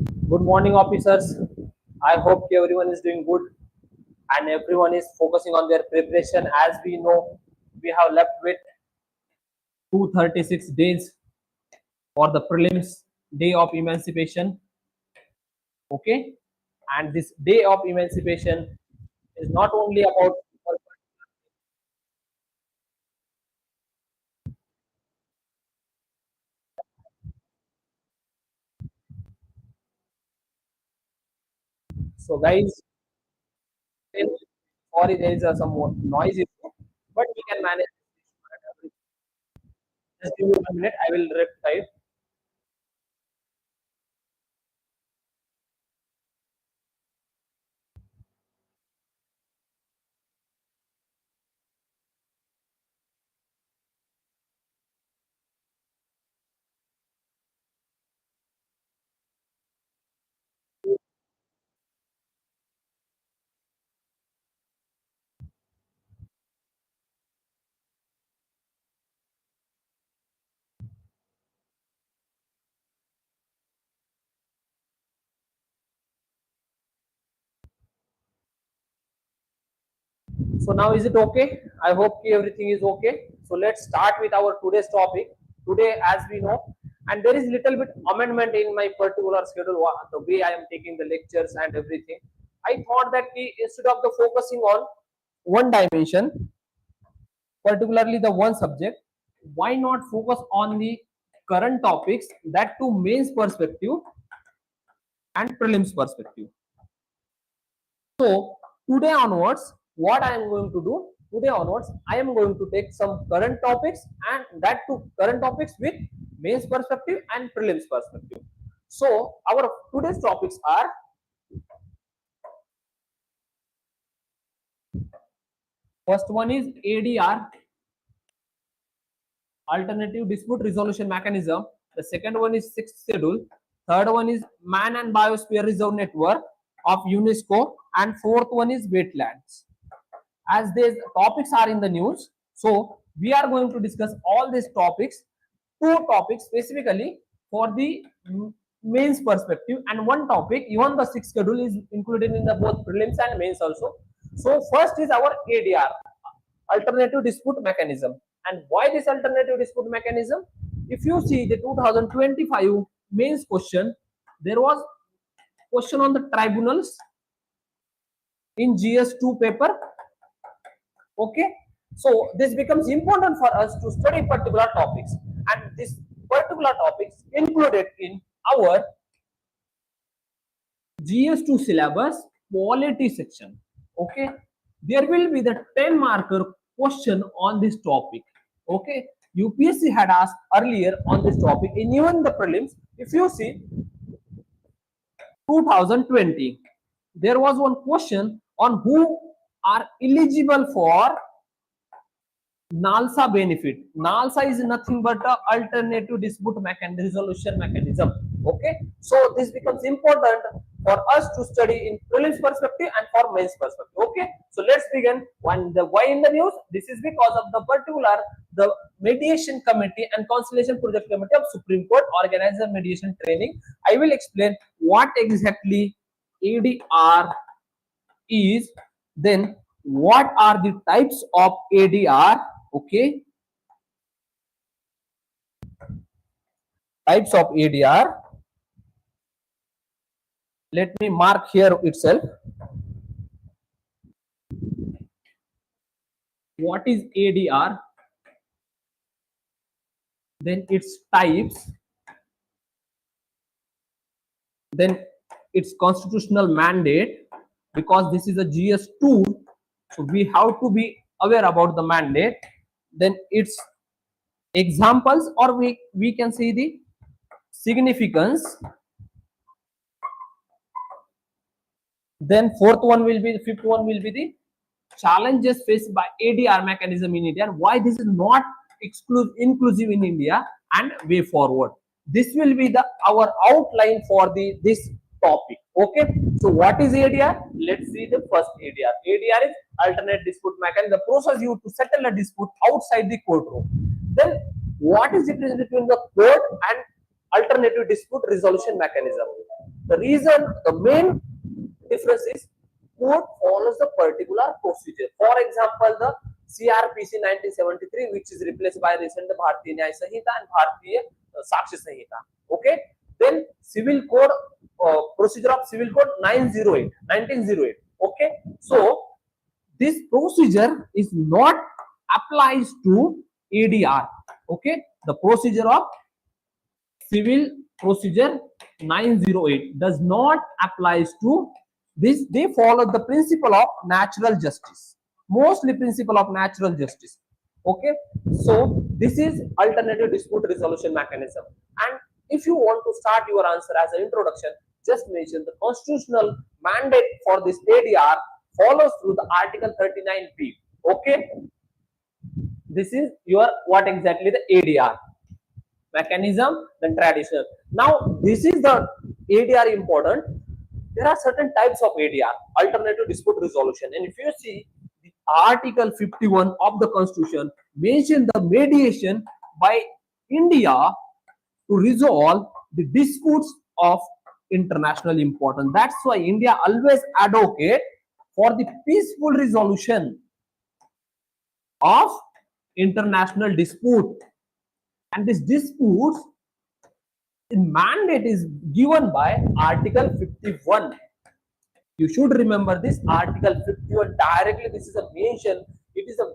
Good morning, officers. I hope everyone is doing good and everyone is focusing on their preparation. As we know, we have left with 236 days for the prelims day of emancipation. Okay, and this day of emancipation is not only about. So, guys, sorry, there is some more noise, but we can manage. Just give me 1 minute. I will rectify it. So now is it okay? I hope everything is okay. So let's start with our today's topic. Today, as we know, and there is little bit amendment in my particular schedule, the way I am taking the lectures and everything. I thought that instead of the focusing on one dimension, particularly the one subject, why not focus on the current topics, that to mains perspective and prelims perspective. So today onwards, what I am going to do, today onwards, I am going to take some current topics and that to current topics with mains perspective and prelims perspective. So our today's topics are, first one is ADR, Alternative Dispute Resolution Mechanism. The second one is sixth schedule. Third one is Man and Biosphere Reserve Network of UNESCO, and fourth one is wetlands. As these topics are in the news, so we are going to discuss all these topics, two topics specifically for the mains perspective, and one topic, even the sixth schedule is included in the both prelims and mains also. So first is our ADR, alternative dispute mechanism. And why this alternative dispute mechanism? If you see the 2025 mains question, there was question on the tribunals in GS2 paper. Okay, so this becomes important for us to study particular topics, and this particular topics included in our GS2 syllabus polity section. Okay, there will be the 10 marker question on this topic. Okay, UPSC had asked earlier on this topic in even the prelims. If you see 2020, there was one question on who are eligible for NALSA benefit. NALSA is nothing but a alternative dispute resolution mechanism. Okay, so this becomes important for us to study in prelims perspective and for mains perspective. Okay, so let's begin. Why in the news? This is because of the particular the mediation committee and conciliation project committee of Supreme Court organized a mediation training. I will explain what exactly ADR is, then what are the types of ADR. Okay, types of ADR. Let me mark here itself. What is ADR? Then its types. Then its constitutional mandate, because this is a GS2, so we have to be aware about the mandate. Then its examples, or we can say the significance. Then fifth one will be the challenges faced by ADR mechanism in India and why this is not inclusive in India and way forward. This will be our outline for this topic. Okay, so what is ADR? Let's see the first ADR. ADR is alternate dispute mechanism, the process used to settle a dispute outside the courtroom. Then what is the difference between the court and alternative dispute resolution mechanism? The reason, the main difference is court follows the particular procedure. For example, the CRPC 1973, which is replaced by recent Bharatiya Nyaya Sanhita and Bharatiya Sakshi Sanhita. Okay. Then Civil Code, procedure of Civil Code 908, 1908. Okay. So this procedure is not applies to ADR. Okay. The procedure of Civil Procedure 908 does not applies to this. They follow the principle of natural justice, mostly principle of natural justice. Okay, so this is alternative dispute resolution mechanism. And if you want to start your answer as an introduction, just mention the constitutional mandate for this ADR follows through the Article 39B. Okay, this is your what exactly the ADR mechanism, then traditional. Now this is the ADR important. There are certain types of ADR, alternative dispute resolution, and if you see the Article 51 of the Constitution mention the mediation by India to resolve the disputes of international importance. That's why India always advocate for the peaceful resolution of international dispute. And this disputes mandate is given by Article 51. You should remember this Article 51 directly. This is a mention. It is a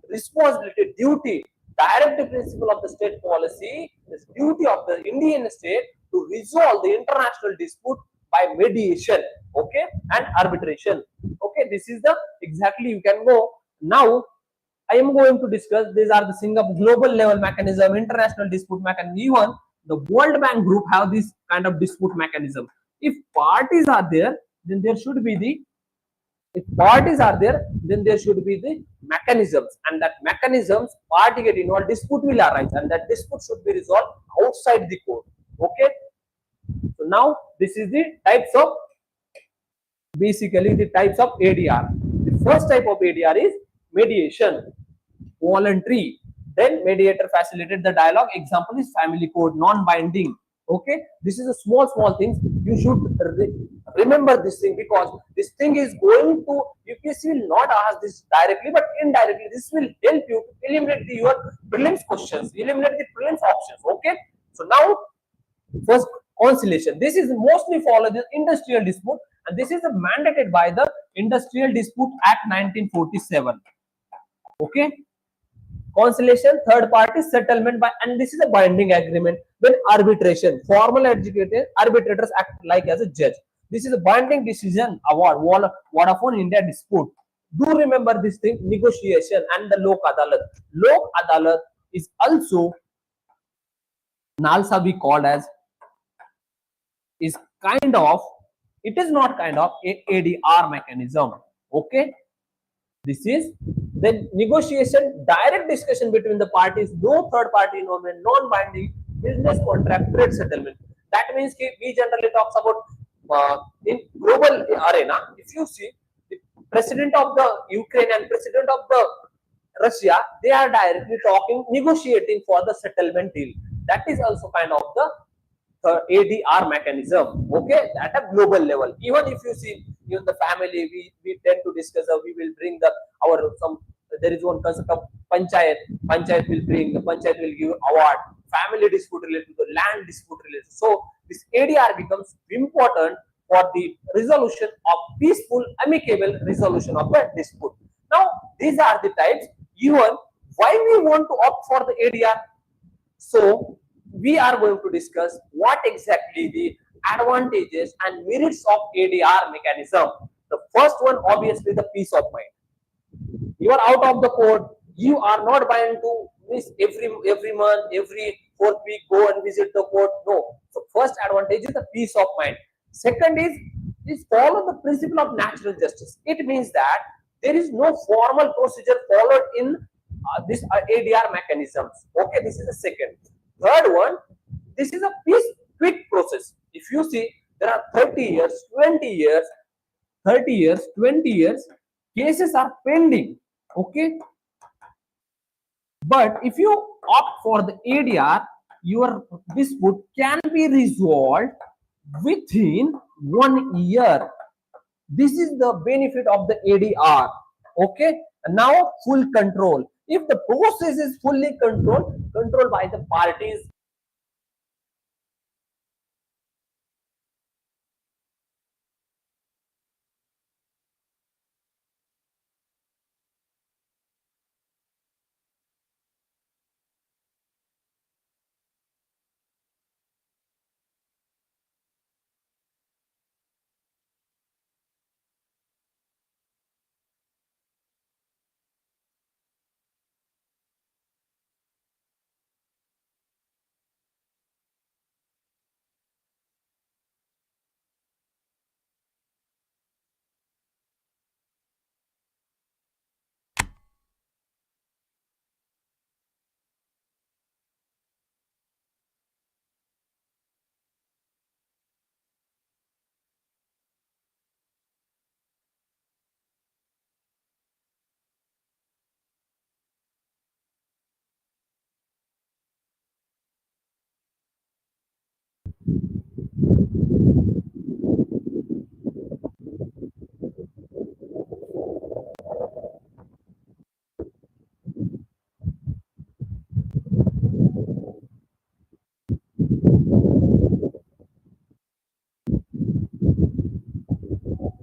responsibility, duty, directive principle of the state policy. This duty of the Indian state to resolve the international dispute by mediation, okay, and arbitration. Okay, this is the exactly you can go now. I am going to discuss these are the Singapore global level mechanism, international dispute mechanism. Even the World Bank group have this kind of dispute mechanism. If parties are there, then there should be the mechanisms, and that mechanisms party get involved, dispute will arise, and that dispute should be resolved outside the court. Okay. So now this is the types of basically the types of ADR. The first type of ADR is mediation, voluntary. Then mediator facilitated the dialogue. Example is family code, non-binding. Okay, this is a small things. You should remember this thing, because this thing is going to UPSC will not ask this directly, but indirectly this will help you to eliminate your prelims questions, eliminate the prelims options. Okay, so now first conciliation. This is mostly followed the industrial dispute, and this is mandated by the Industrial Dispute Act 1947. Okay, conciliation, third party settlement by, and this is a binding agreement. Then arbitration, formal educated arbitrators act like as a judge. This is a binding decision award. Vodafone India dispute. Do remember this thing, negotiation and the Lok Adalat. Lok Adalat is also Nalsa we called as is kind of, it is not kind of a ADR mechanism. Okay, this is then negotiation, direct discussion between the parties, no third party involvement, non-binding business contract, trade settlement. That means we generally talks about in global arena. If you see the president of the Ukraine and president of the Russia, they are directly talking, negotiating for the settlement deal. That is also kind of the ADR mechanism, okay, at a global level. Even if you see, even the family, we tend to discuss, we will bring the our some. There is one concept of panchayat. Panchayat will bring, the panchayat will give award. Family dispute related to the land dispute related. So this ADR becomes important for the resolution of peaceful, amicable resolution of a dispute. Now these are the types. Even why we want to opt for the ADR. So we are going to discuss what exactly the advantages and merits of ADR mechanism. The first one, obviously, the peace of mind. You are out of the court. You are not bound to miss every month, every fourth week, go and visit the court. No. So first advantage is the peace of mind. Second is follow the principle of natural justice. It means that there is no formal procedure followed in this ADR mechanisms. Okay, this is the second. Third one, this is a quick process. If you see, there are 30 years, 20 years, 30 years, 20 years, cases are pending. Okay. But if you opt for the ADR, your dispute can be resolved within 1 year. This is the benefit of the ADR. Okay, and now full control. If the process is fully controlled by the parties.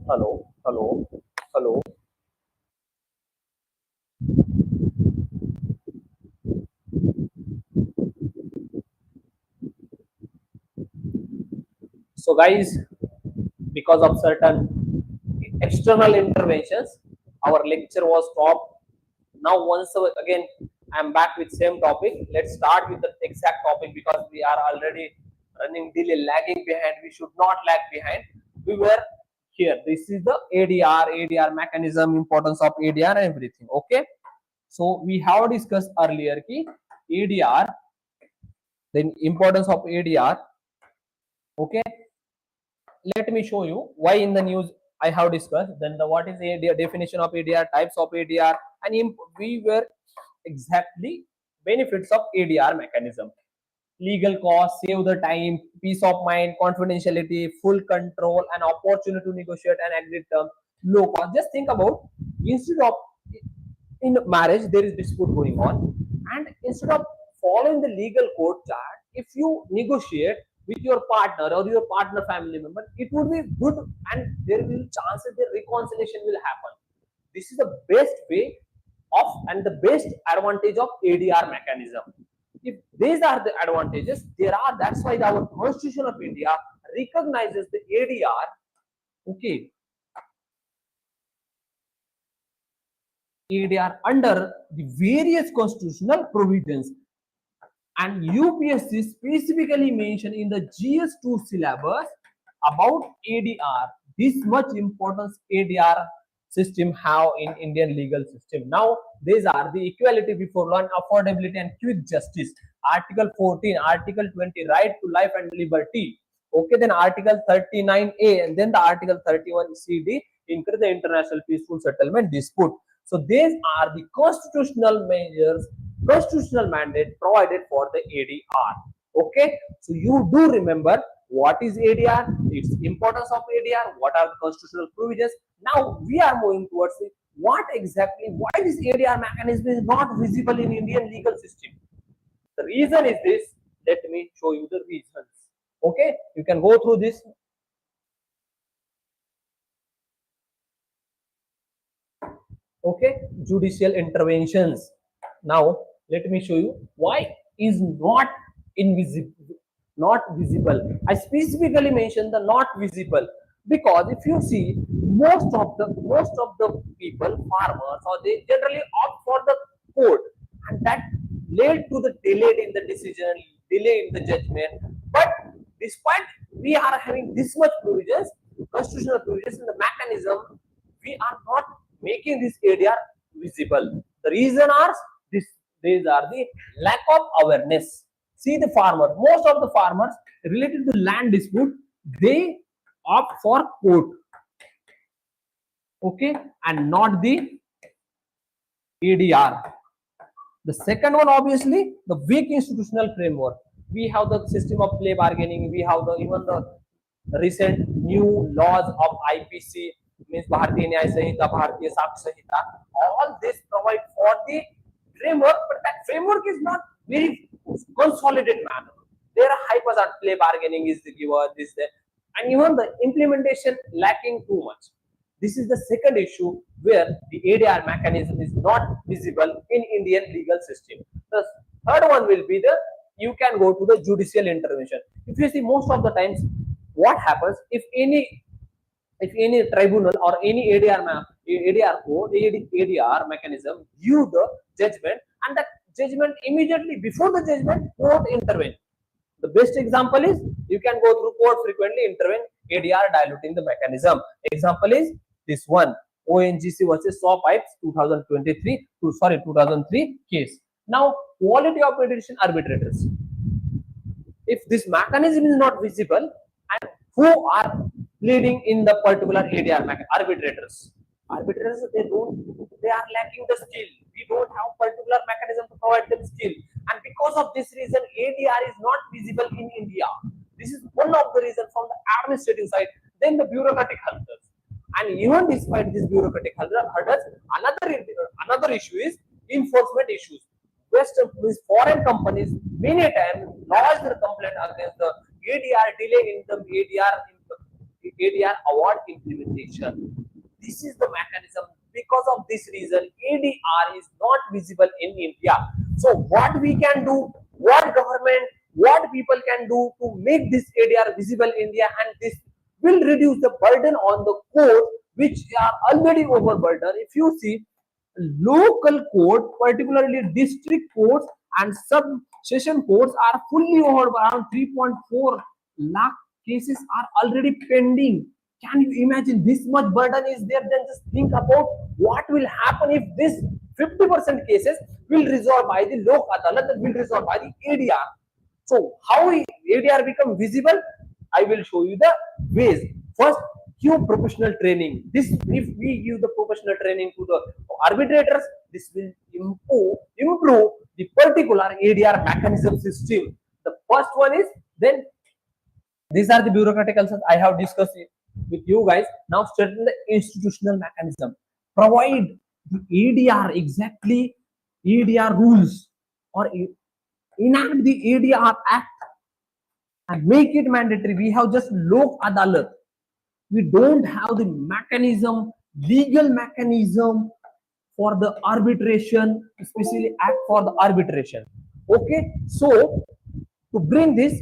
Hello, hello, hello. So guys, because of certain external interventions, our lecture was stopped. Now once again, I'm back with same topic. Let's start with the exact topic because we are already running delay, lagging behind. We should not lag behind. We were here. This is the ADR mechanism, importance of ADR and everything. Okay. So we have discussed earlier ki ADR, the importance of ADR. Okay. Let me show you why in the news I have discussed. Then the what is ADR, definition of ADR, types of ADR, and we were exactly benefits of ADR mechanism. Legal cost, save the time, peace of mind, confidentiality, full control, and opportunity to negotiate and agree terms, low cost. Just think about, instead of in marriage there is dispute going on, and instead of following the legal court chart, if you negotiate with your partner or your partner family member, it would be good, and there will chances that reconciliation will happen. This is the best way of and the best advantage of ADR mechanism. If these are the advantages, there are, that's why our Constitution of India recognizes the ADR. Okay, ADR under the various constitutional provisions, and UPSC specifically mentioned in the GS2 syllabus about ADR. This much importance ADR system have in Indian legal system. Now these are the equality before law, and affordability and quick justice. Article 14, Article 20, right to life and liberty. Okay, then Article 39A, and then the Article 31 CD, increase the international peaceful settlement dispute. So these are the constitutional measures, constitutional mandate provided for the ADR. Okay, so you do remember what is ADR, its importance of ADR, what are the constitutional provisions. Now we are moving towards what exactly, why this ADR mechanism is not visible in Indian legal system. The reason is this. Let me show you the reasons. Okay, you can go through this. Okay, judicial interventions. Now let me show you why is not invisible, not visible. I specifically mentioned the not visible because if you see, most of the people, farmers, or they generally opt for the court, and that led to the delay in the decision, delay in the judgment. But despite we are having this much provisions, constitutional provisions in the mechanism, we are not making this area visible. The reason are this, these are the lack of awareness. See the farmer, most of the farmers related to land dispute, they opt for court. Okay, and not the ADR. The second one, obviously, the weak institutional framework. We have the system of play bargaining. We have the even the recent new laws of IPC, means Bharatiya Nyaya Sanhita, Bharatiya Sakshi Sanhita. All this provide for the framework, but that framework is not very consolidated manner. There are hypers at play, bargaining is the giver, this, that, and even the implementation lacking too much. This is the second issue where the ADR mechanism is not visible in Indian legal system. The third one will be the you can go to the judicial intervention. If you see most of the times, what happens if any tribunal or any ADR code, ADR mechanism give the judgment, and that judgment immediately before the judgment court intervene. The best example is you can go through court frequently intervene, ADR diluting the mechanism. Example is this one, ONGC versus Saw Pipes 2003 case. Now, quality of mediation arbitrators. If this mechanism is not visible, and who are leading in the particular ADR arbitrators? Arbitrators, they are lacking the skill. We don't have particular mechanism to provide them skill, and because of this reason, ADR is not visible in India. This is one of the reasons from the administrative side. Then the bureaucratic hurdles, and even despite this bureaucratic hurdles, another issue is enforcement issues. Western foreign companies many times lodge their complaint against the ADR delay in the ADR award implementation. This is the mechanism. Because of this reason, ADR is not visible in India. So what we can do, what government, what people can do to make this ADR visible in India, and this will reduce the burden on the court, which are already overburdened. If you see, local court, particularly district courts and sub-session courts, are fully overburdened. Around 3.4 lakh cases are already pending. Can you imagine this much burden is there? Then just think about what will happen if this 50% cases will resolve by the Lok Adalat, will resolve by the ADR. So how ADR become visible? I will show you the ways. First, give professional training. This, if we give the professional training to the arbitrators, this will improve the particular ADR mechanism system. The first one is, then these are the bureaucratic concerns I have discussed with you guys. Now strengthen the institutional mechanism. Provide the ADR, exactly ADR rules, or enact the ADR Act and make it mandatory. We have just Lok Adalat. We don't have the mechanism, legal mechanism for the arbitration, especially act for the arbitration. Okay, so to bring this,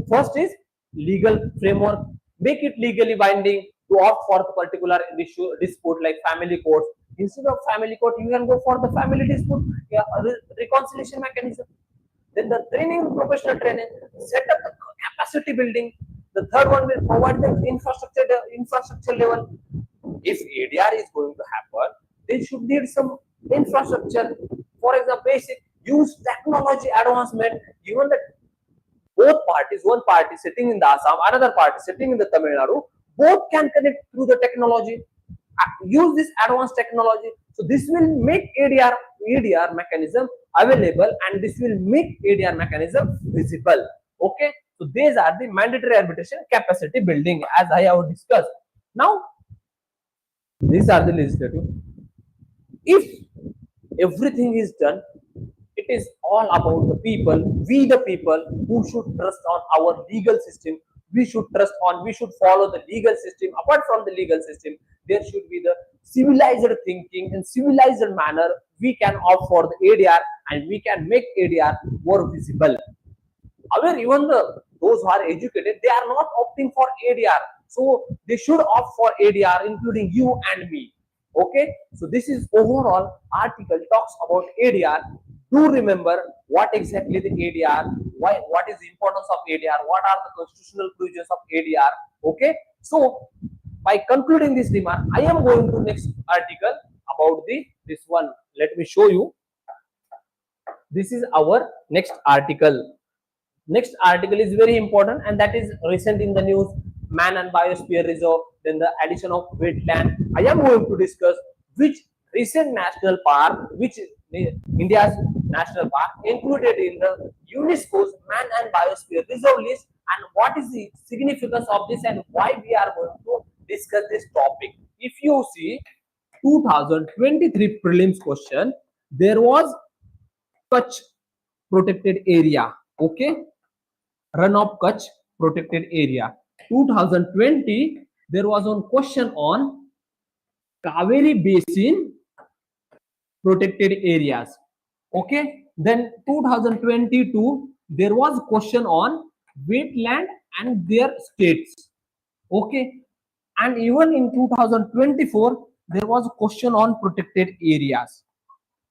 first is legal framework, make it legally binding to opt for the particular dispute like family court. Instead of family court, you can go for the family dispute, reconciliation mechanism. Then the training, professional training, set up the capacity building. The third one will provide the infrastructure level. If ADR is going to happen, they should need some infrastructure. For example, basic use technology advancement. Given that both parties, one party sitting in the Assam, another party sitting in the Tamil Nadu, both can connect through the technology. Use this advanced technology. So this will make ADR mechanism available, and this will make ADR mechanism visible. Okay, so these are the mandatory arbitration capacity building, as I have discussed. Now, these are the legislative. If everything is done, it is all about the people. We the people who should trust on our legal system. We should trust on, we should follow the legal system. Apart from the legal system, there should be the civilized thinking and civilized manner. We can opt for the ADR, and we can make ADR more visible. However, even those who are educated, they are not opting for ADR. So they should opt for ADR, including you and me. Okay, so this is overall article talks about ADR. Do remember what exactly the ADR, what is the importance of ADR, what are the constitutional provisions of ADR. Okay, so by concluding this remark, I am going to next article about this one. Let me show you. This is our next article. Next article is very important, and that is recent in the news, Man and Biosphere Reserve, then the addition of wetland. I am going to discuss which recent national park, which India's national park included in the UNESCO's Man and Biosphere Reserve list, and what is the significance of this and why we are going to discuss this topic. If you see 2023 prelims question, there was Kutch protected area, okay, run of Kutch protected area. 2020 there was one question on Kaveri basin protected areas, okay. Then 2022 there was question on wetland and their states, okay. And even in 2024 there was a question on protected areas,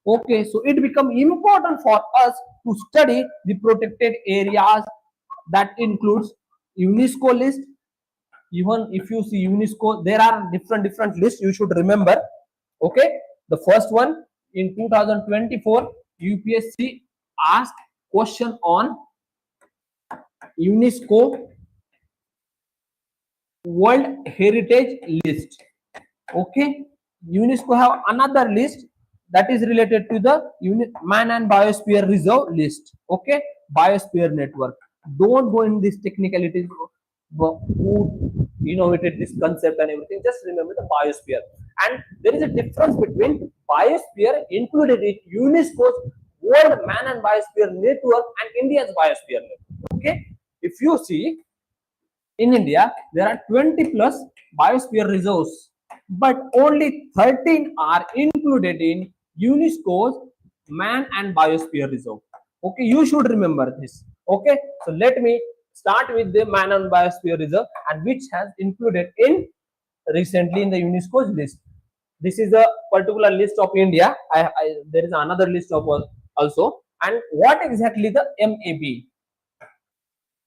okay. So it become important for us to study the protected areas. That includes UNESCO list. Even if you see UNESCO, there are different lists you should remember, okay. The first one in 2024 UPSC asked question on UNESCO World Heritage List, okay. UNESCO have another list that is related to the Man and Biosphere Reserve list, okay. Biosphere network. Don't go in this technicalities who innovated this concept and everything. Just remember the biosphere. And there is a difference between biosphere included in UNESCO's World Man and Biosphere Network and India's Biosphere Network, okay. If you see in India, there are 20 plus biosphere reserves, but only 13 are included in UNESCO's Man and Biosphere Reserve. Okay, you should remember this. Okay, so let me start with the Man and Biosphere Reserve, and which has included in recently in the UNESCO's list. This is a particular list of India. There is another list of also. And what exactly the MAB?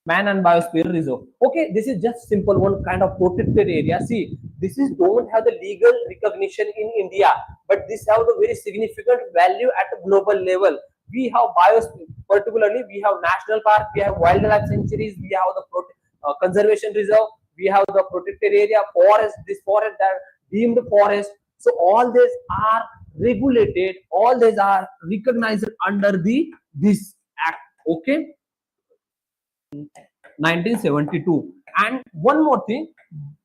Man and Biosphere Reserve. Okay, this is just simple one kind of protected area. See, this is don't have the legal recognition in India, but this have the very significant value at a global level. We have biosphere, particularly we have national park, we have wildlife sanctuaries, we have the conservation reserve, we have the protected area, forest, this forest, that deemed forest. So all these are regulated, all these are recognized under the this act. Okay. 1972. And one more thing,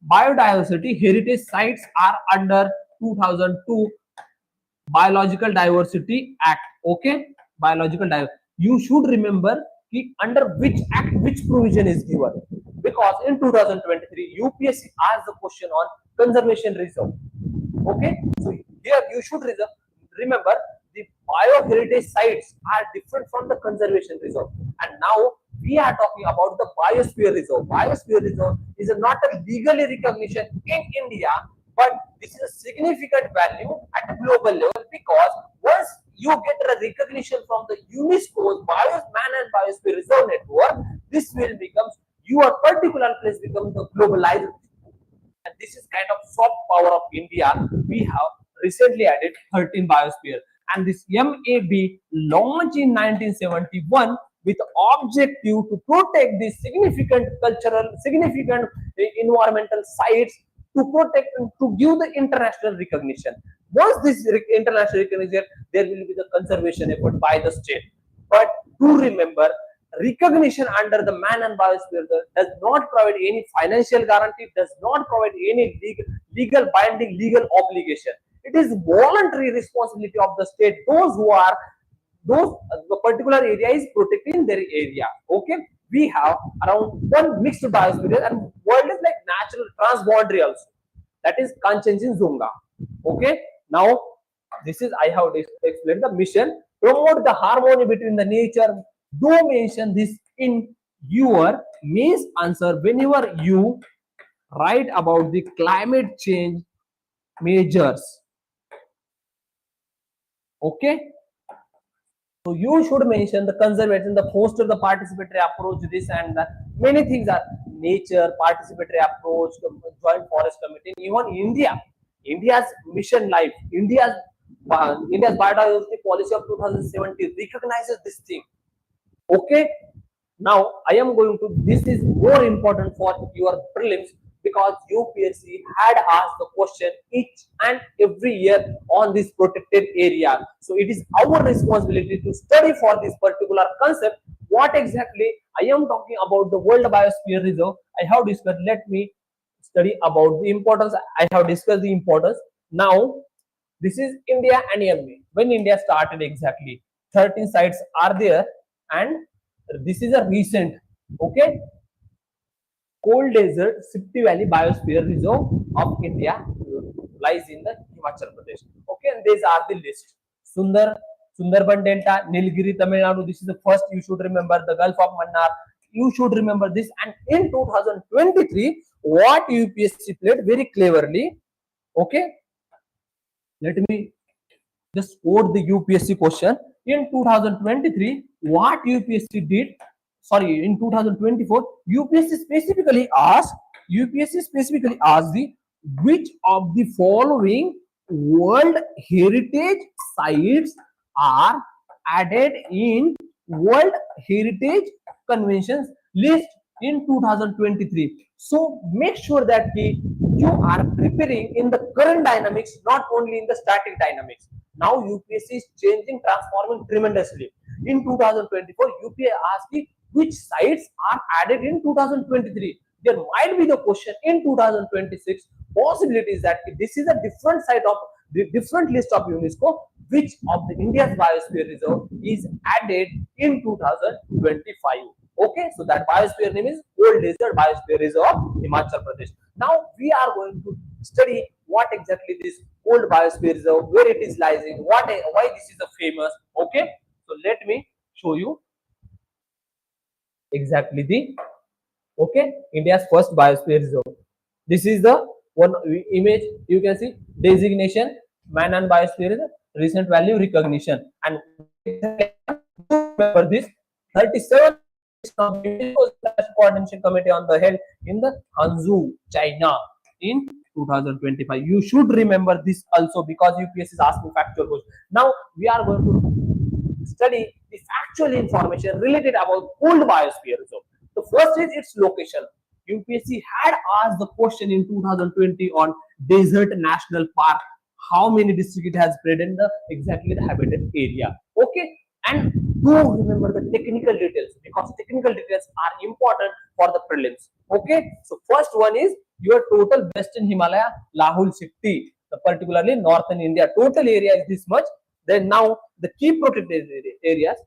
biodiversity heritage sites are under 2002 Biological Diversity Act, okay. Biological diversity, you should remember under which act which provision is given, because in 2023 UPSC asked the question on conservation reserve, okay. So here you should remember the bioheritage sites are different from the conservation reserve, and now we are talking about the biosphere reserve. Biosphere reserve is not a legally recognition in India, but this is a significant value at a global level, because once you get a recognition from the UNESCO's Man and Biosphere Reserve Network, this will become your particular place becomes the globalized. And this is kind of soft power of India. We have recently added 13 biosphere, and this MAB launched in 1971 with objective to protect the significant cultural, significant environmental sites, to protect and to give the international recognition. Once this international recognition, there will be the conservation effort by the state. But do remember, recognition under the Man and Biosphere does not provide any financial guarantee, does not provide any legal binding legal obligation. It is voluntary responsibility of the state. Those who are the particular area is protecting their area. Okay, we have around one mixed biosphere, and world is like natural transboundary also. That is Kanchenjunga. Okay, now this is I have explained the mission. Promote the harmony between the nature. Do mention this in your mains answer whenever you write about the climate change measures. Okay. So you should mention the conservation, the foster the participatory approach, this and that. Many things are nature, participatory approach, joint forest committee. Even India's mission life, India's biodiversity policy of 2017 recognizes this thing. Okay. Now I am going to. This is more important for your prelims, because UPSC had asked the question each and every year on this protected area. So it is our responsibility to study for this particular concept what exactly I am talking about the World Biosphere Reserve. I have discussed. Let me study about the importance. I have discussed the importance. Now, this is India and EMA. When India started exactly, 13 sites are there, and this is a recent, okay, cold desert Sipti Valley Biosphere Reserve of India lies in the Himachal Pradesh. Okay, and these are the list. Sundar, Sundarban Delta, Nilgiri, Tamil Nadu. This is the first you should remember. The Gulf of Mannar. You should remember this. And in 2023, what UPSC played very cleverly. Okay, let me just quote the UPSC question. In 2023, what UPSC did, sorry, in 2024, UPSC specifically asked the which of the following World Heritage sites are added in World Heritage Conventions list in 2023. So make sure that you are preparing in the current dynamics, not only in the static dynamics. Now UPSC is changing, transforming tremendously. In 2024, UPSC asked which sites are added in 2023. There might be the question in 2026. Possibilities that this is a different site of the different list of UNESCO, which of the India's biosphere reserve is added in 2025. Okay, so that biosphere name is Old Desert Biosphere Reserve of Himachal Pradesh. Now we are going to study what exactly this old biosphere reserve, where it is lying, why this is a famous. Okay, so let me show you exactly the, okay, India's first biosphere reserve. This is the one image. You can see designation, man and biosphere reserve, recent value recognition, and remember this 37 coordination committee on the held in the Hangzhou, China in 2025. You should remember this also, because UPSC is asking factual questions. Now we are going to study the factual information related about old biosphere reserve. The first is its location. UPSC had asked the question in 2020 on Desert National Park. How many districts it has spread in the exactly the habitat area. Okay, and do remember the technical details, because technical details are important for the prelims. Okay, so first one is your total western Himalaya, Lahul Sitti, particularly northern India. Total area is this much. Then now the key protected areas.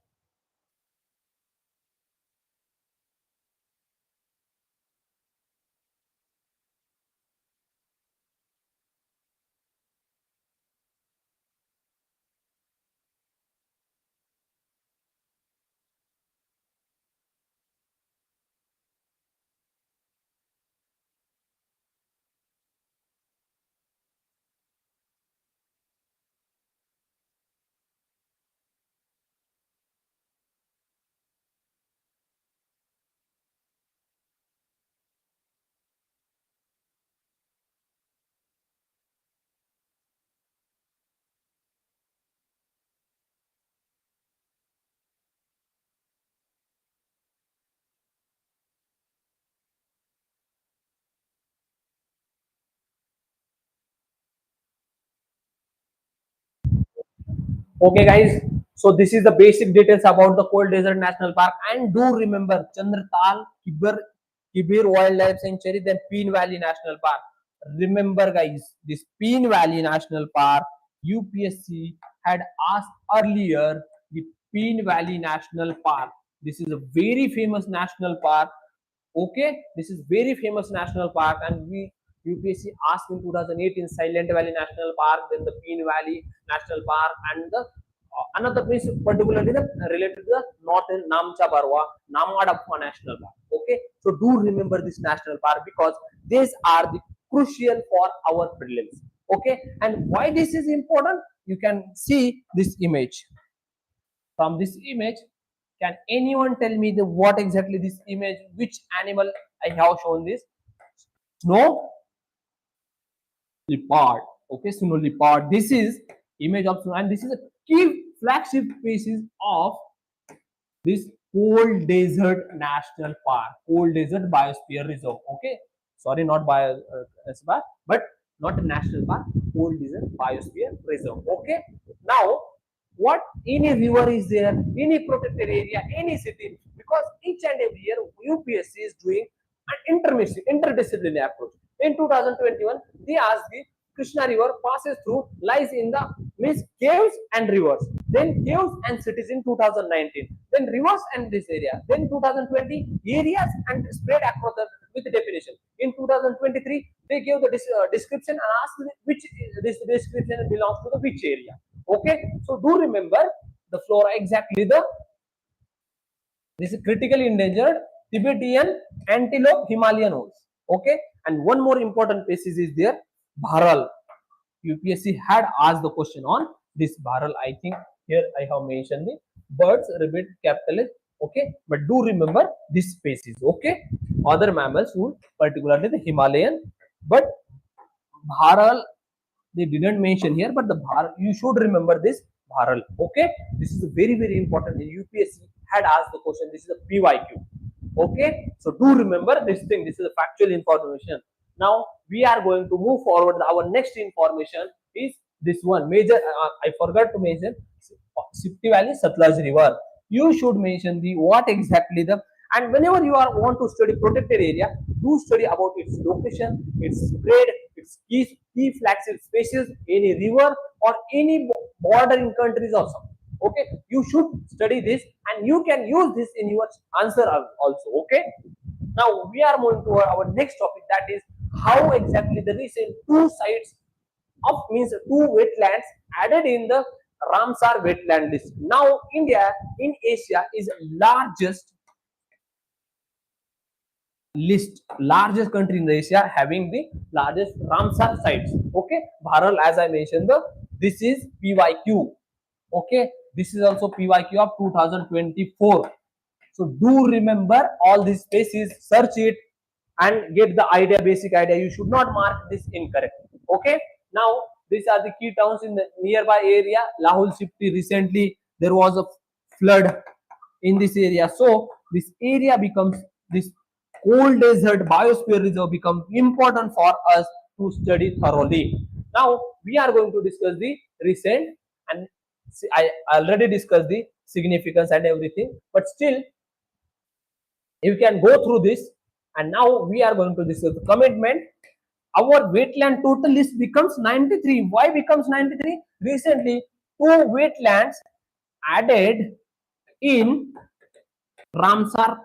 Okay, guys. So this is the basic details about the Cold Desert National Park. And do remember Chandratal, Kibir Wildlife Sanctuary, then Peen Valley National Park. Remember, guys, this Peen Valley National Park, UPSC had asked earlier the Peen Valley National Park. This is a very famous national park. Okay, this is very famous national park, and we UPSC asked in 2018 Silent Valley National Park, then the Peen Valley National Park, and the another place particularly the related to the northern Namcha Barwa, Namadappa National Park. Okay, so do remember this national park, because these are the crucial for our prelims. Okay, and why this is important? You can see this image. From this image, can anyone tell me the what exactly this image, which animal I have shown this? Snow leopard. Okay, snow leopard. This is image of snow, and this is a key flagship species of this Cold Desert National Park, Cold Desert Biosphere Reserve. Okay, sorry, not but not a national park, Cold Desert Biosphere Reserve. Okay, now what any river is there, any protected area, any city, because each and every year UPSC is doing an interdisciplinary approach. In 2021, they asked the Krishna River passes through, lies in the means caves and rivers. Then caves and cities in 2019. Then rivers and this area. Then 2020 areas and spread across the with the definition. In 2023, they gave the description and asked which this description belongs to the which area. Okay, so do remember the flora exactly. This is critically endangered Tibetan antelope Himalayan owls. Okay, and one more important species is there, Bharal. UPSC had asked the question on this Bharal. I think here I have mentioned the birds, rabbit, capital. Okay, but do remember this species. Okay, other mammals would particularly the Himalayan, but Bharal they didn't mention here, but the Bharal you should remember this Bharal. Okay, this is very important. The UPSC had asked the question. This is a PYQ. Okay, so do remember this thing. This is a factual information. Now we are going to move forward. Our next information is this one major. I forgot to mention Sipti Valley Satluj River. You should mention the what exactly the, and whenever you are want to study protected area, do study about its location, its spread, its key flagship species, any river or any bordering countries also. Okay, you should study this and you can use this in your answer also. Okay, now we are moving to our next topic, that is how exactly the recent two sites of means two wetlands added in the Ramsar wetland list. Now India in Asia is largest country in Asia having the largest Ramsar sites. Okay, Bharal, as I mentioned, this is PYQ. Okay, this is also PYQ of 2024. So do remember all these spaces, search it and get the idea, basic idea. You should not mark this incorrect. Okay, now these are the key towns in the nearby area. Lahul Spiti, recently there was a flood in this area, so this area becomes this cold desert biosphere reserve becomes important for us to study thoroughly. Now we are going to discuss the recent, and I already discussed the significance and everything, but still you can go through this. And now we are going to discuss the commitment. Our wetland total list becomes 93. Why becomes 93? Recently two wetlands added in Ramsar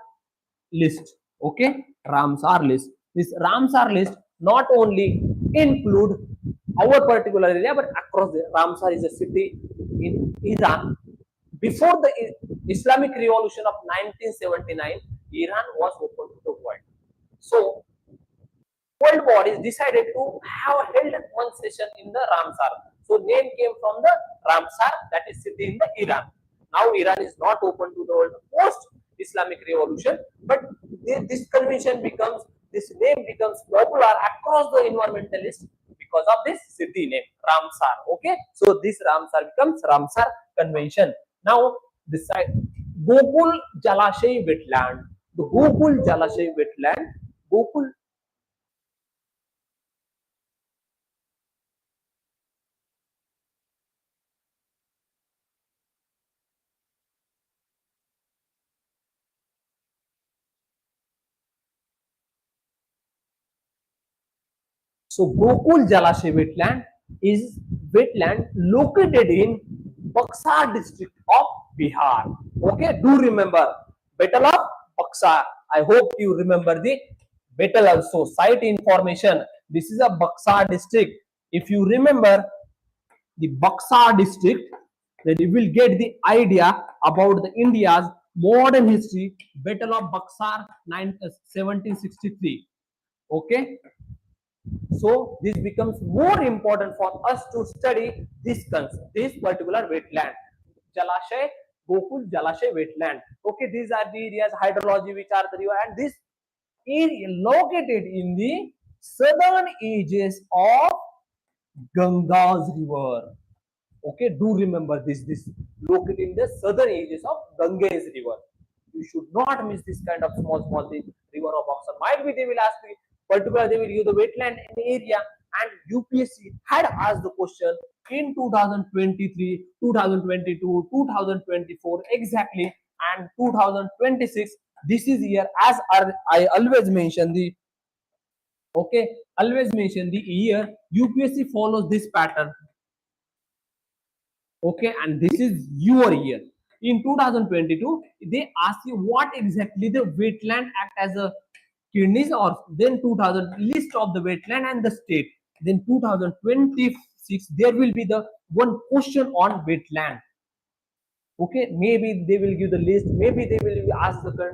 list. Okay, Ramsar list. This Ramsar list not only include our particular area but across the Ramsar is a city in Iran. Before the Islamic Revolution of 1979, Iran was open to the world. So world bodies decided to have held one session in the Ramsar. So name came from the Ramsar, that is city in the Iran. Now Iran is not open to the world post Islamic Revolution, but this convention becomes, this name becomes popular across the environmentalists because of this city name Ramsar. Okay, so this Ramsar becomes Ramsar Convention. Now this side Gokul Jalashay wetland, the Gokul Jalashay wetland, Gokul. So Gokul Jalashay wetland is wetland located in Buxar district of Bihar. Okay, do remember Battle of Buxar. I hope you remember the battle also. Site information. This is a Buxar district. If you remember the Buxar district, then you will get the idea about the India's modern history. Battle of Buxar 1763. Okay, so this becomes more important for us to study this particular wetland, Jalashay, Gokul Jalashay wetland. Okay, these are the areas hydrology which are the river, and this is located in the southern edges of Ganga's river. Okay, do remember this. This located in the southern edges of Ganges river. You should not miss this kind of small thing. River of Oxford. Might be they will ask me, particularly they will use the wetland area, and UPSC had asked the question in 2023, 2022, 2024 exactly, and 2026. This is year, as I always mention the, okay, always mention the year. UPSC follows this pattern, okay, and this is your year. In 2022 they ask you what exactly the wetland act as a kidneys, or then 2000 list of the wetland and the state. Then 2026 there will be the one question on wetland. Okay, maybe they will give the list, maybe they will ask the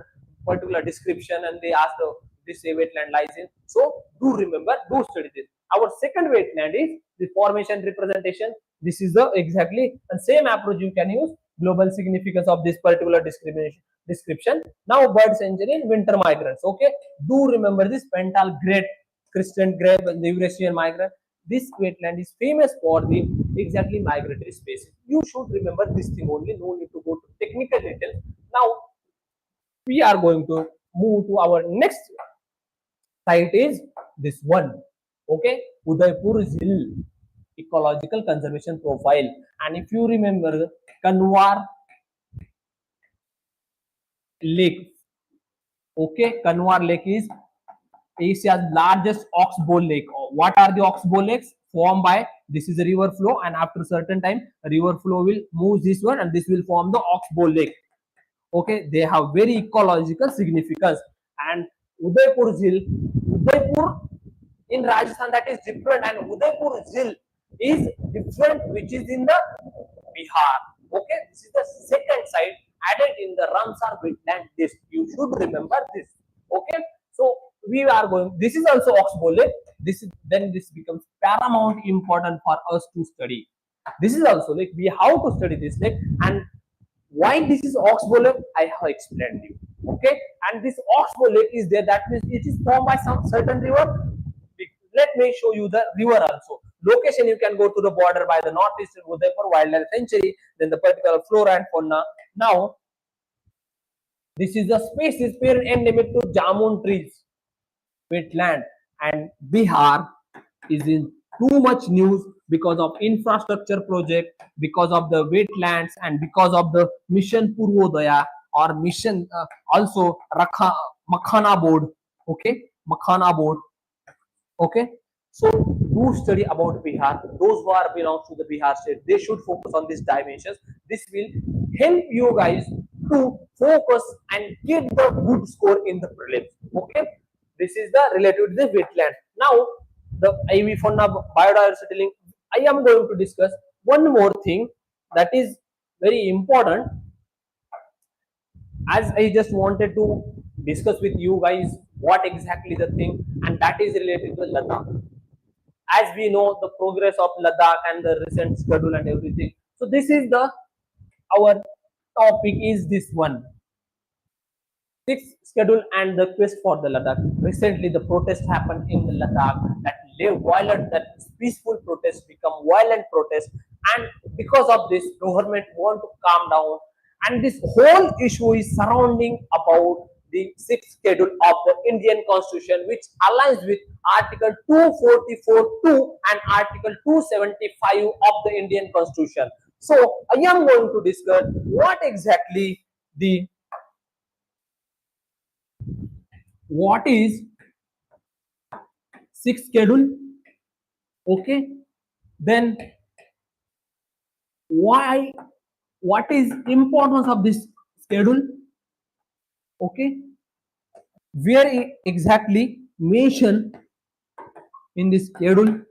particular description, and they ask the this say wetland lies in. So do remember, do study this. Our second wetland is the formation representation. This is the exactly and same approach you can use. Global significance of this particular description. Now bird sanctuary and winter migrants. Okay, do remember this pental great crescent grebe and the Eurasian migrant. This wetland is famous for the exactly migratory species. You should remember this thing only, no need to go to technical details. Now we are going to move to our next site, is this one. Okay, Udaipur Hill ecological conservation profile. And if you remember Kanwar Lake, okay, Kanwar Lake is Asia's largest oxbow lake. What are the oxbow lakes? Formed by, this is a river flow, and after certain time a river flow will move this one, and this will form the oxbow lake. Okay, they have very ecological significance. And Udaipur Zil, Udaipur in Rajasthan, that is different, and Udaipur Zil is different, which is in the Bihar. Okay, this is the second site added in the Ramsar wetland list. You should remember this. Okay, so we are going. This is also oxbow lake. This is, then this becomes paramount important for us to study. This is also like we have to study this lake, and why this is oxbow lake I have explained you. Okay, and this oxbow lake is there, that means it is formed by some certain river. Let me show you the river also. Location, you can go to the border by the northeastern Udaipur wildlife sanctuary, then the particular flora and fauna. Now this is the species pair endemic to jamun trees wetland, and Bihar is in too much news because of infrastructure project, because of the wetlands, and because of the mission Purvodaya, or mission also Makhana board. Okay, Makhana board. Okay, so do study about Bihar. Those who are belongs to the Bihar state, they should focus on these dimensions. This will help you guys to focus and get the good score in the prelims. Okay, this is the related to the wetland. Now the IV fauna biodiversity link. I am going to discuss one more thing that is very important, as I just wanted to discuss with you guys what exactly the thing, and that is related to Ladakh. As we know the progress of Ladakh and the recent schedule and everything. So this is the our topic is this one. Sixth schedule and the quest for the Ladakh. Recently, the protest happened in the Ladakh that violent, that peaceful protest become violent protest, and because of this, government want to calm down, and this whole issue is surrounding about the sixth schedule of the Indian Constitution, which aligns with Article 244(2) and Article 275 of the Indian Constitution. So, I am going to discuss what exactly the what is sixth schedule. Okay, then what is importance of this schedule. Okay, where exactly mention in this schedule,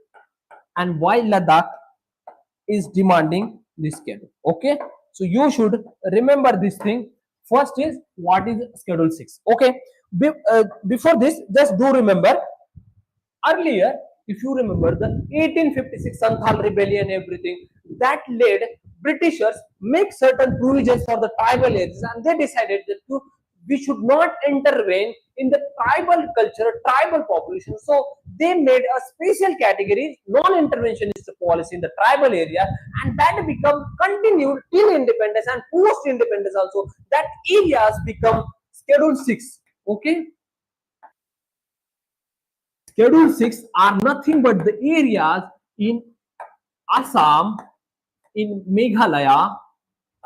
and why Ladakh is demanding this schedule. Okay, so you should remember this thing. First is what is schedule 6. Okay, before this, just do remember earlier, if you remember the 1856 Santhal rebellion, everything that led Britishers make certain provisions for the tribal areas, and they decided that we should not intervene in the tribal culture, tribal population. So they made a special category, non-interventionist policy in the tribal area, and that become continued till independence and post-independence also. That areas become Schedule 6. Okay. Schedule 6 are nothing but the areas in Assam, in Meghalaya,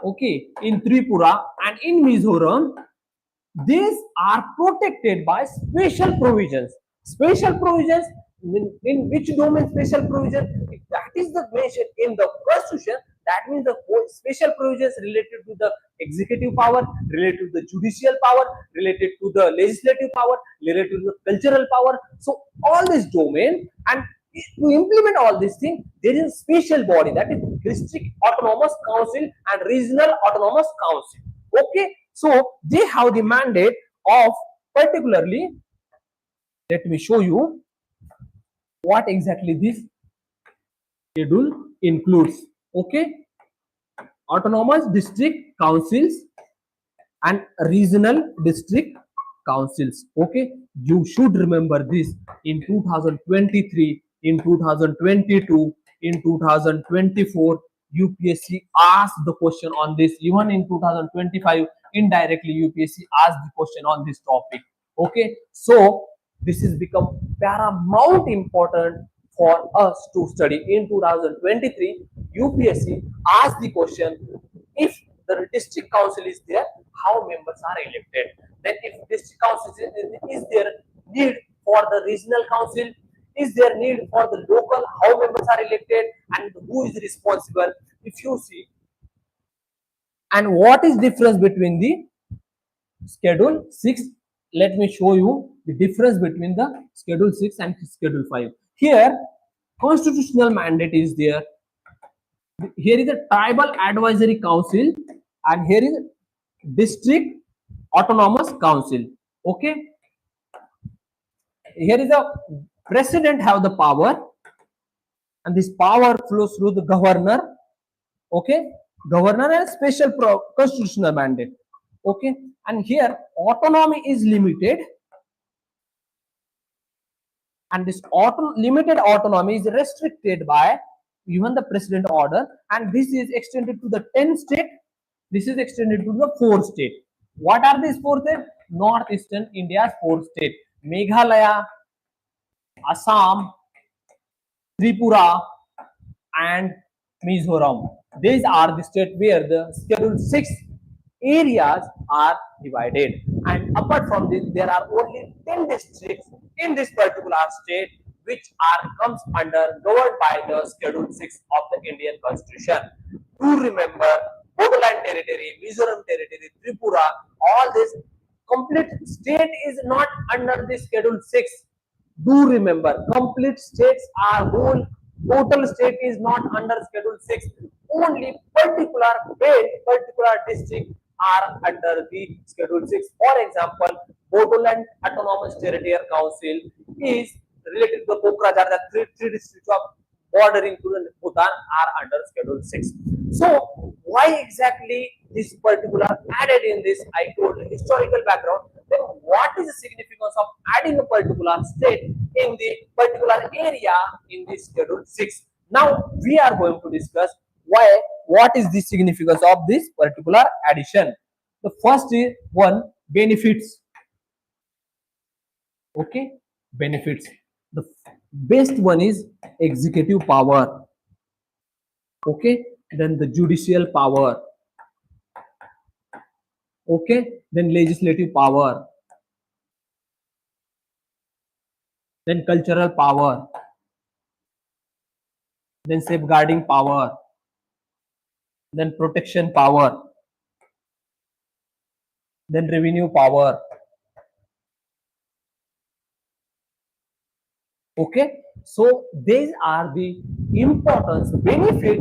okay, in Tripura and in Mizoram, these are protected by special provisions. Special provisions, in which domain special provision? If that is the mention in the constitution, that means the special provisions related to the executive power, related to the judicial power, related to the legislative power, related to the cultural power. So all this domain, and to implement all these things, there is a special body, that is district autonomous council and regional autonomous council. Okay, so they have the mandate of, particularly, let me show you what exactly this schedule includes. Okay, autonomous district councils and regional district councils. Okay, you should remember this. In 2023, in 2022, in 2024, UPSC asked the question on this. Even in 2025, indirectly UPSC asked the question on this topic. Okay, so this has become paramount important for us to study. In 2023, UPSC asked the question, if the district council is there, how members are elected? Then if district council is there need for the regional council, is there need for the local, how members are elected, and who is responsible? If you see, and what is difference between the schedule 6, let me show you the difference between the schedule 6 and schedule 5. Here constitutional mandate is there. Here is a tribal advisory council, and here is district autonomous council. Okay, here is a president have the power, and this power flows through the governor. Okay, governor and special constitutional mandate. Okay, and here autonomy is limited, and this limited autonomy is restricted by even the president order, and this is extended to the 10 state. This is extended to the 4 state. What are these 4 states? Northeastern India's 4 state: Meghalaya, Assam, Tripura, and Mizoram. These are the states where the schedule 6 areas are divided, and apart from this, there are only 10 districts in this particular state which are comes under governed by the schedule 6 of the Indian Constitution. Do remember, Bodoland territory, Mizoram territory, Tripura, all this complete state is not under the schedule 6. Do remember, complete states are whole, total state is not under schedule 6. Only particular belt, particular district are under the schedule 6. For example, Bodoland Autonomous Territorial Council is related to the Pokrajar, the three districts of bordering to the Bhutan are under schedule 6. So why exactly this particular added in this? I told historical background. Then what is the significance of adding a particular state in the particular area in this schedule 6? Now we are going to discuss why, what is the significance of this particular addition. The first is one, benefits. Okay, benefits. The best one is executive power. Okay, then the judicial power. Okay, then legislative power, then cultural power, then safeguarding power, then protection power, then revenue power. Okay, so these are the importance benefit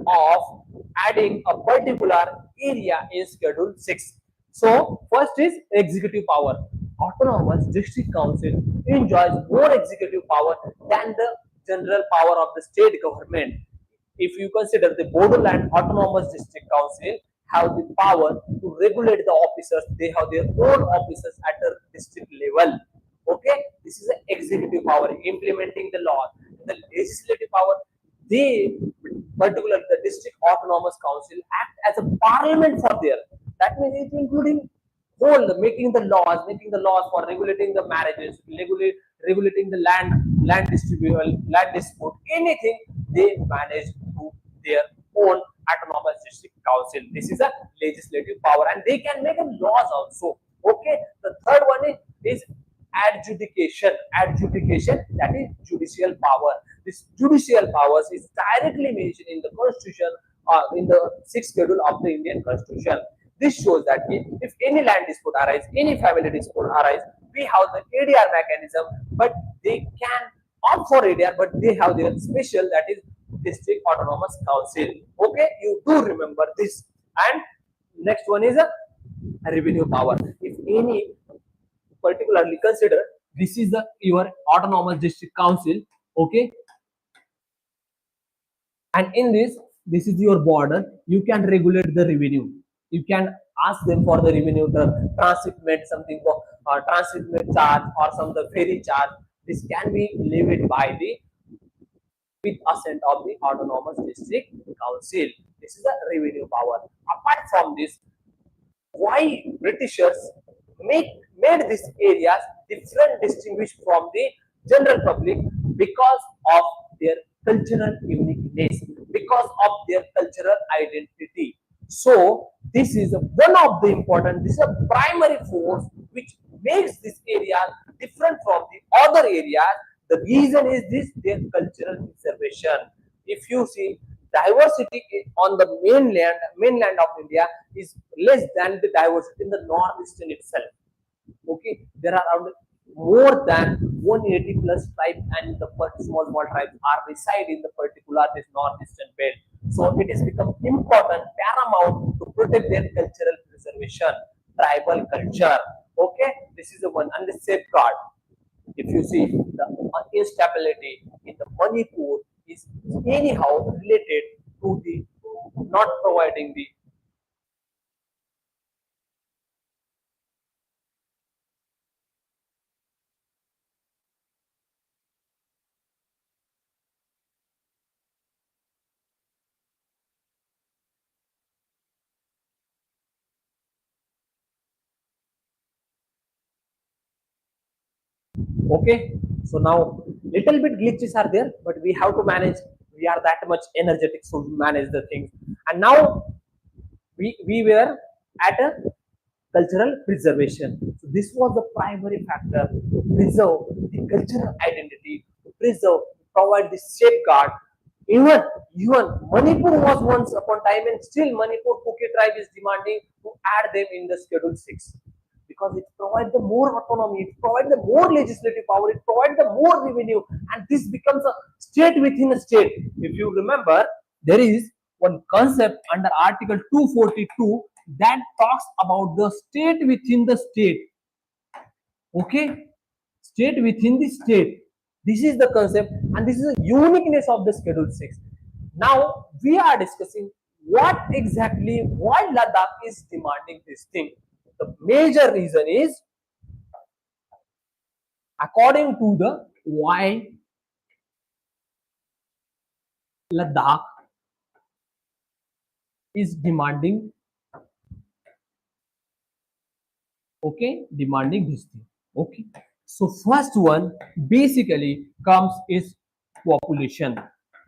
of adding a particular area in schedule 6. So first is executive power. Autonomous district council enjoys more executive power than the general power of the state government. If you consider the Bodoland Autonomous District Council have the power to regulate the officers, they have their own officers at the district level. Okay, this is the executive power, implementing the law. The legislative power, they, particularly the district autonomous council, act as a parliament for their. That means it's including whole making the laws for regulating the marriages, regulating the land distribution, land dispute, anything they manage their own autonomous district council. This is a legislative power, and they can make laws also. Okay. The third one is adjudication. Adjudication, that is judicial power. This judicial powers is directly mentioned in the constitution, in the sixth schedule of the Indian constitution. This shows that if any land dispute arise, any family dispute arise, we have the ADR mechanism, but they can opt for ADR, but they have their special, that is district autonomous council. Okay, you do remember this. And next one is a revenue power. If any particularly consider, this is the your autonomous district council. Okay, and in this is your border. You can regulate the revenue. You can ask them for the revenue, the transshipment, something for transshipment charge or some the ferry charge. This can be levied by the with assent of the autonomous district council. This is a revenue power. Apart from this, why Britishers made these areas different, distinguished from the general public? Because of their cultural uniqueness, because of their cultural identity. So this is one of the important, this is a primary force which makes this area different from the other areas. The reason is this, their cultural preservation. If you see, diversity on the mainland of India is less than the diversity in the northeastern itself. Okay, there are around more than 180 plus tribes, and the small tribes are reside in the particular this northeastern belt. So it has become important, paramount to protect their cultural preservation, tribal culture. Okay, this is the one. And the safeguard. If you see, the instability in the Manipur is anyhow related to the not providing the okay. So now little bit glitches are there, but we have to manage. We are that much energetic, so we manage the things. And now we were at a cultural preservation. So this was the primary factor to preserve the cultural identity, to preserve, provide the safeguard. Even Manipur was once upon time, and still Manipur Kuki tribe is demanding to add them in the Schedule 6, because it provides the more autonomy, it provides the more legislative power, it provides the more revenue, and this becomes a state within a state. If you remember, there is one concept under Article 242 that talks about the state within the state. Okay, state within the state. This is the concept, and this is the uniqueness of the Schedule 6. Now we are discussing what exactly, why Ladakh is demanding this thing. The major reason is, according to the why Ladakh is demanding, okay, demanding this thing. Okay, so first one basically comes is population.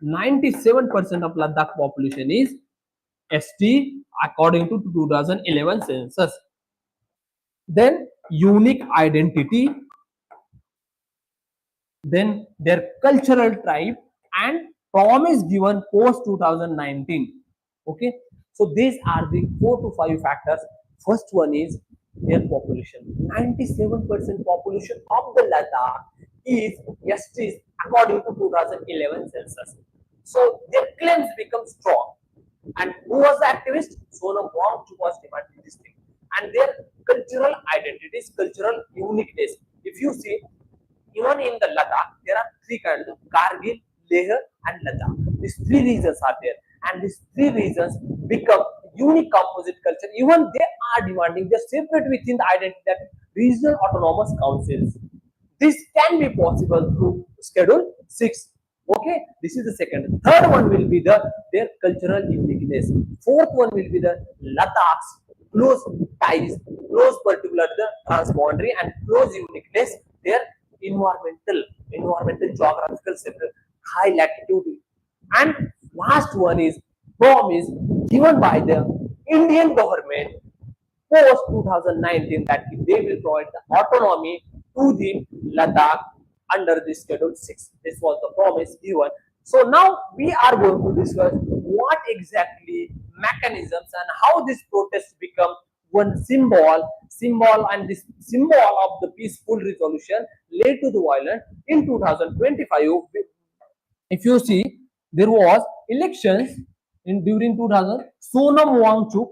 97% of Ladakh population is ST according to 2011 census. Then unique identity, then their cultural tribe, and promise given post 2019. Okay, so these are the 4 to 5 factors. First one is their population. 97% population of the Ladakh is STs according to 2011 census. So their claims become strong. And who was the activist? Sonam Wangchu was demanding this thing. And their cultural identities, cultural uniqueness. If you see, even in the Ladakh, there are three kinds of Kargil, Leh, and Ladakh. These three regions are there, and these three regions become unique composite culture. Even they are demanding, they separate within the identity that regional autonomous councils. This can be possible through Schedule 6. Okay, this is the second. Third one will be their cultural uniqueness. Fourth one will be the Ladakh's close ties, close particular the transboundary and close uniqueness. Their environmental geographical separate high latitude. And last one is promise given by the Indian government post 2019 that they will provide the autonomy to the Ladakh under the Schedule 6. This was the promise given. So now we are going to discuss what exactly mechanisms and how this protest become one symbol and this symbol of the peaceful resolution led to the violence in 2025. If you see, there was elections in during 2000. Sonam Wangchuk,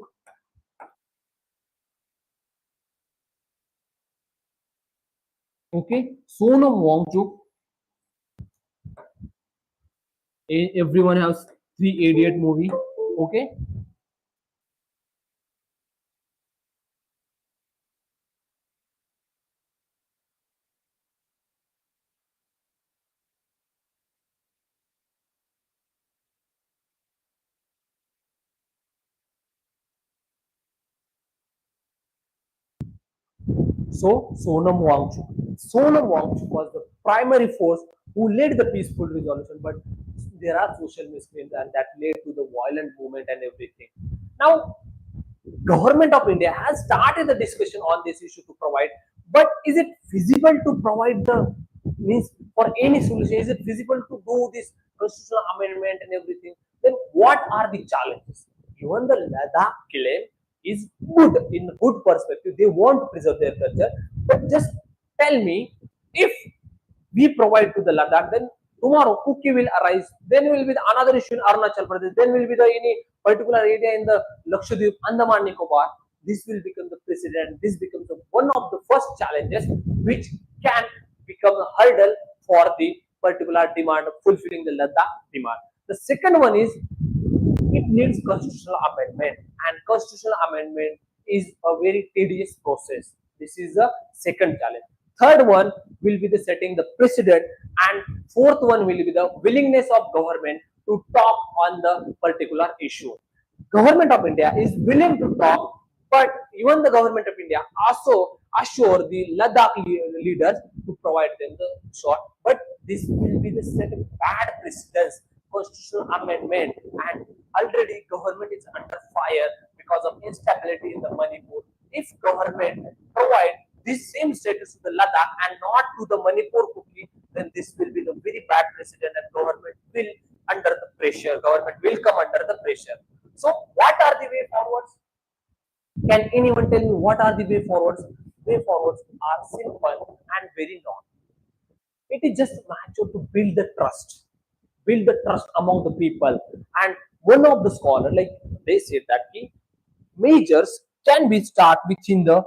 okay, Sonam Wangchuk. Everyone has Three Idiot movie, okay. So Sonam Wangchuk was the primary force who led the peaceful resolution, but there are social miscreants and that led to the violent movement and everything. Now, government of India has started the discussion on this issue to provide, but is it feasible to provide the means for any solution? Is it feasible to do this constitutional amendment and everything? Then what are the challenges? Even the Ladakh claim is good in good perspective. They want to preserve their culture, but just tell me if we provide to the Ladakh, then tomorrow Kuki will arise. Then will be the another issue in Arunachal Pradesh. Then will be the any particular area in the Lakshadweep, Andaman Nicobar. This will become the precedent. This becomes one of the first challenges which can become a hurdle for the particular demand of fulfilling the Ladakh demand. The second one is it needs constitutional amendment, and constitutional amendment is a very tedious process. This is the second challenge. Third one will be the setting the precedent, and fourth one will be the willingness of government to talk on the particular issue. Government of India is willing to talk, but even the government of India also assure the Ladakh leaders to provide them the shot. But this will be the set of bad precedents, constitutional amendment, and already government is under fire because of instability in the Manipur. If government provide this same status to the Ladakh and not to the Manipur Kuki, then this will be the very bad precedent and government will under the pressure. Government will come under the pressure. So what are the way forwards? Can anyone tell me what are the way forwards? Way forwards are simple and very long. It is just a matter to build the trust among the people. And one of the scholars, like they said that key measures can be start within the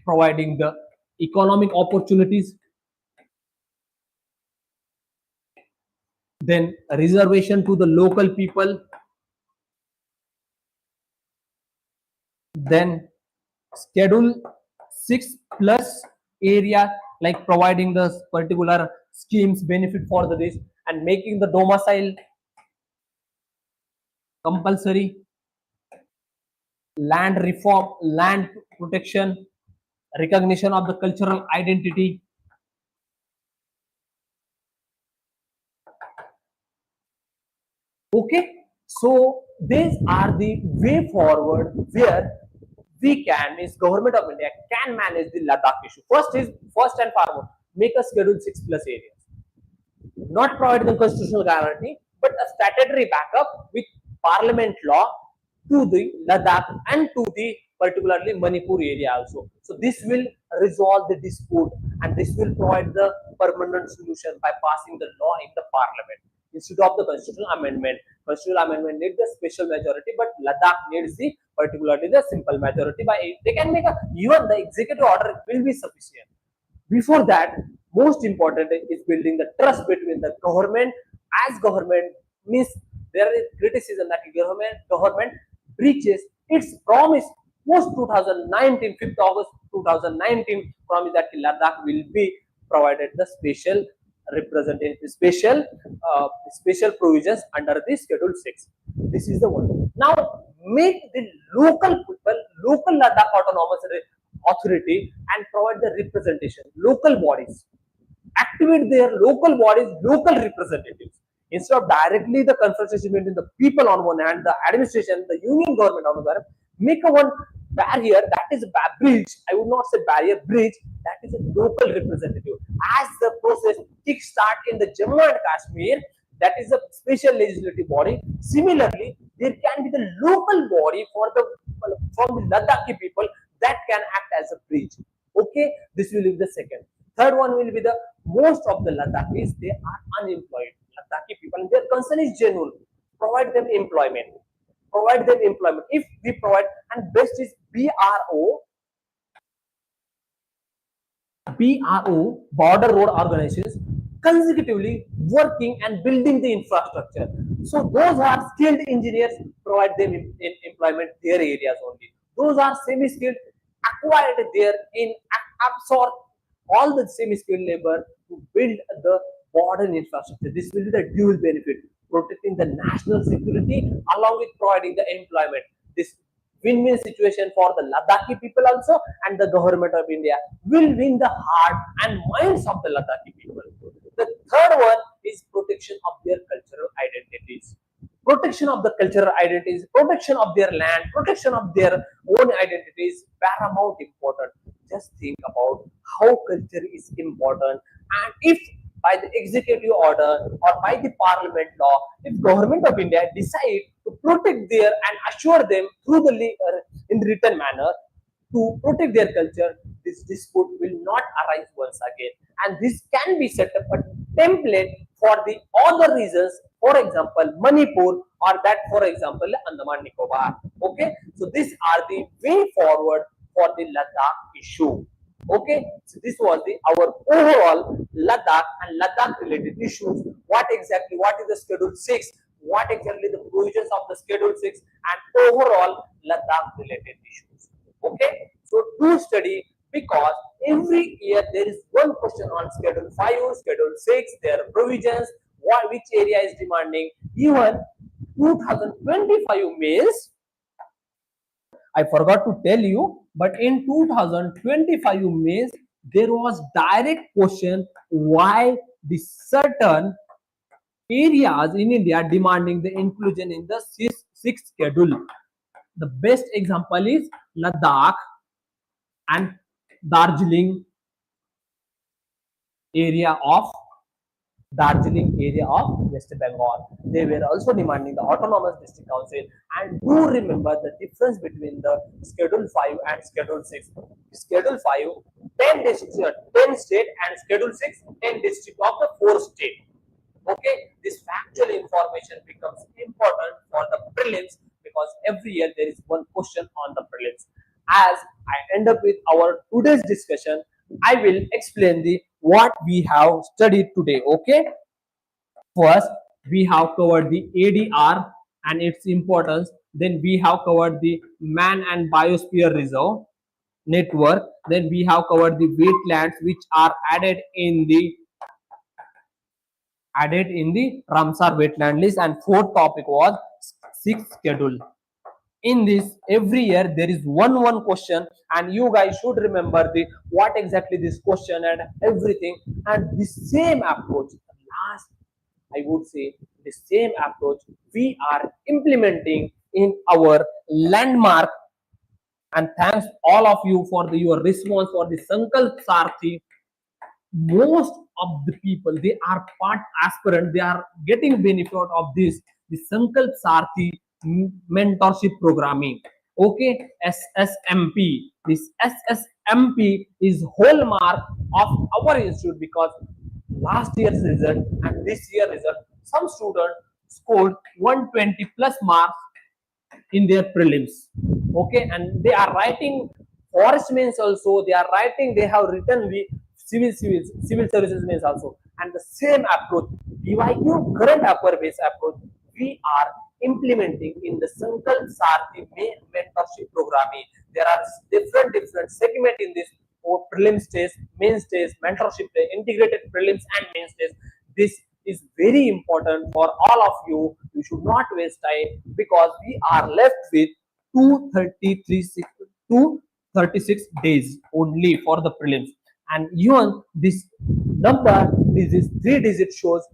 providing the economic opportunities, then reservation to the local people, then schedule 6 plus area, like providing the particular schemes benefit for the this, and making the domicile compulsory, land reform, land protection, recognition of the cultural identity. Okay, so these are the way forward where we can, means government of India can manage the Ladakh issue. First and foremost, make a schedule 6 plus areas, not providing the constitutional guarantee, but a statutory backup with parliament law to the Ladakh and to the particularly Manipur area also. So this will resolve the dispute and this will provide the permanent solution by passing the law in the parliament instead of the constitutional amendment. Constitutional amendment needs the special majority, but Ladakh needs the particularly the simple majority. By they can make a even the executive order will be sufficient. Before that, most important is building the trust between the government. As government means there is criticism that government breaches its promise post 2019, 5th August 2019 promise that Ladakh will be provided the special representative, special provisions under the Schedule 6. This is the one. Now make the local people, local Ladakh autonomous authority and provide the representation, local bodies, activate their local bodies, local representatives Instead of directly the confrontation between the people on one hand, the administration, the union government on the other, make a one barrier, that is a bridge. I would not say barrier, bridge. That is a local representative. As the process kick start in the Jammu and Kashmir, that is a special legislative body. Similarly, there can be the local body for the from the Ladakhi people that can act as a bridge. Okay, this will be the second. Third one will be the most of the Ladakhis, they are unemployed. Ladakhi people, and their concern is genuine. Provide them employment. Provide them employment. If we provide, and best is BRO, border road organizations, consecutively working and building the infrastructure. So those are skilled engineers, provide them in employment their areas only. Those are semi-skilled, acquired there in absorb all the semi-skilled labor to build the modern infrastructure. This will be the dual benefit, protecting the national security along with providing the employment. This win-win situation for the Ladakhi people also, and the government of India will win the heart and minds of the Ladakhi people. The third one is protection of their cultural identities. Protection of the cultural identities, protection of their land, protection of their own identities, paramount important. Just think about how culture is important, and if by the executive order or by the parliament law, if government of India decide to protect their and assure them through the in written manner to protect their culture, this dispute will not arise once again. And this can be set up a template for the other reasons, for example, Manipur, or that, for example, Andaman Nicobar. Okay, so these are the way forward for the Ladakh issue. Okay, so this was the our overall Ladakh and Ladakh related issues. What is the Schedule 6? What exactly the provisions of the Schedule 6 and overall Ladakh related issues. Okay, so do study, because every year there is one question on Schedule 5, Schedule 6, their provisions, which area is demanding. Even 2025 mains, I forgot to tell you, but in 2025 mains, there was direct question why the certain areas in India demanding the inclusion in the sixth schedule. The best example is Ladakh and Darjeeling area of West Bengal. They were also demanding the autonomous district council. And do remember the difference between the Schedule 5 and Schedule 6. Schedule 5, 10 districts, 10 state, and Schedule 6, 10 district of the 4 state. Okay, this factual information becomes important for the prelims, because every year there is one question on the prelims. As I end up with our today's discussion, I will explain the what we have studied today. Okay, first we have covered the ADR and its importance. Then we have covered the man and biosphere reserve network. Then we have covered the wetlands which are added in the Ramsar wetland list, and fourth topic was sixth schedule. In this, every year there is one question, and you guys should remember the what exactly this question and everything, and the same approach. Last, I would say the same approach we are implementing in our landmark. And thanks all of you for your response for the Sankalp Sarthi. Most of the people, they are part aspirant, they are getting benefit of this, the Sankalp Sarthi mentorship programming. Okay, SSMP. This SSMP is hallmark of our institute, because last year's result and this year result, some students scored 120 plus marks in their prelims. Okay, and they are writing forest mains also, they have written the civil services mains also, and the same approach, BYQ current affair based approach, we are implementing in the Sankalp Sarthi mentorship programming. There are different segment in this prelim stage, main stage, mentorship stage, integrated prelims and main stage. This is very important for all of you. You should not waste time, because we are left with 236 days only for the prelims, and even this number. This is 3 digit shows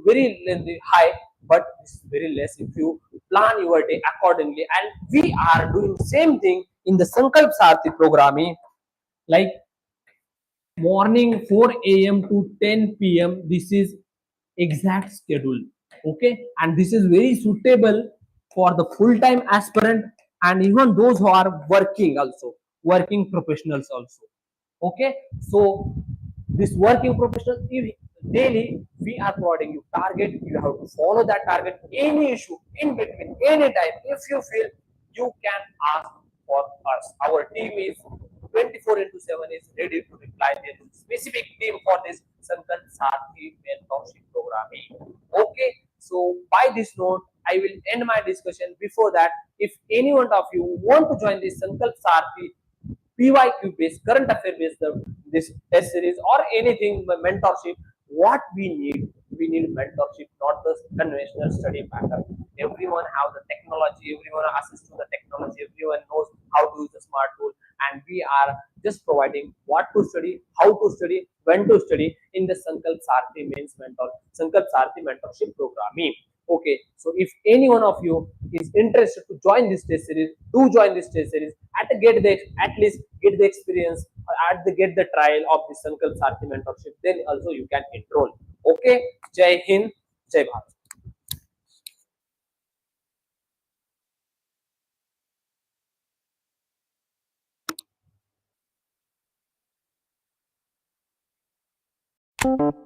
very high, but this is very less if you plan your day accordingly. And we are doing same thing in the Sankalp Sarthi programming, like morning 4 a.m. to 10 p.m. This is exact schedule. Okay, and this is very suitable for the full-time aspirant and even those who are working also, working professionals also. Okay, so this working professional, daily we are providing you target. You have to follow that target. Any issue in between, anytime, if you feel, you can ask for us. Our team is 24 into 7 is ready to reply. There is a specific team for this Sankalp Sarthi mentorship programming. Okay, so by this note, I will end my discussion. Before that, if any one of you want to join this Sankalp Sarthi PYQ based, current affair based, this test series or anything mentorship, what we need mentorship, not the conventional study pattern. Everyone have the technology, everyone access to the technology, everyone knows how to use the smart tool, and we are just providing what to study, how to study, when to study in the Sankalp Sarthi Mains Mentor, Sankalp Sarthi Mentorship Programming. Okay, so if any one of you is interested to join this test series, do join this test series. At least get the experience, get the trial of the Sankalp Sarthi mentorship. Then also you can enroll. Okay, Jai Hind, Jai Bharat.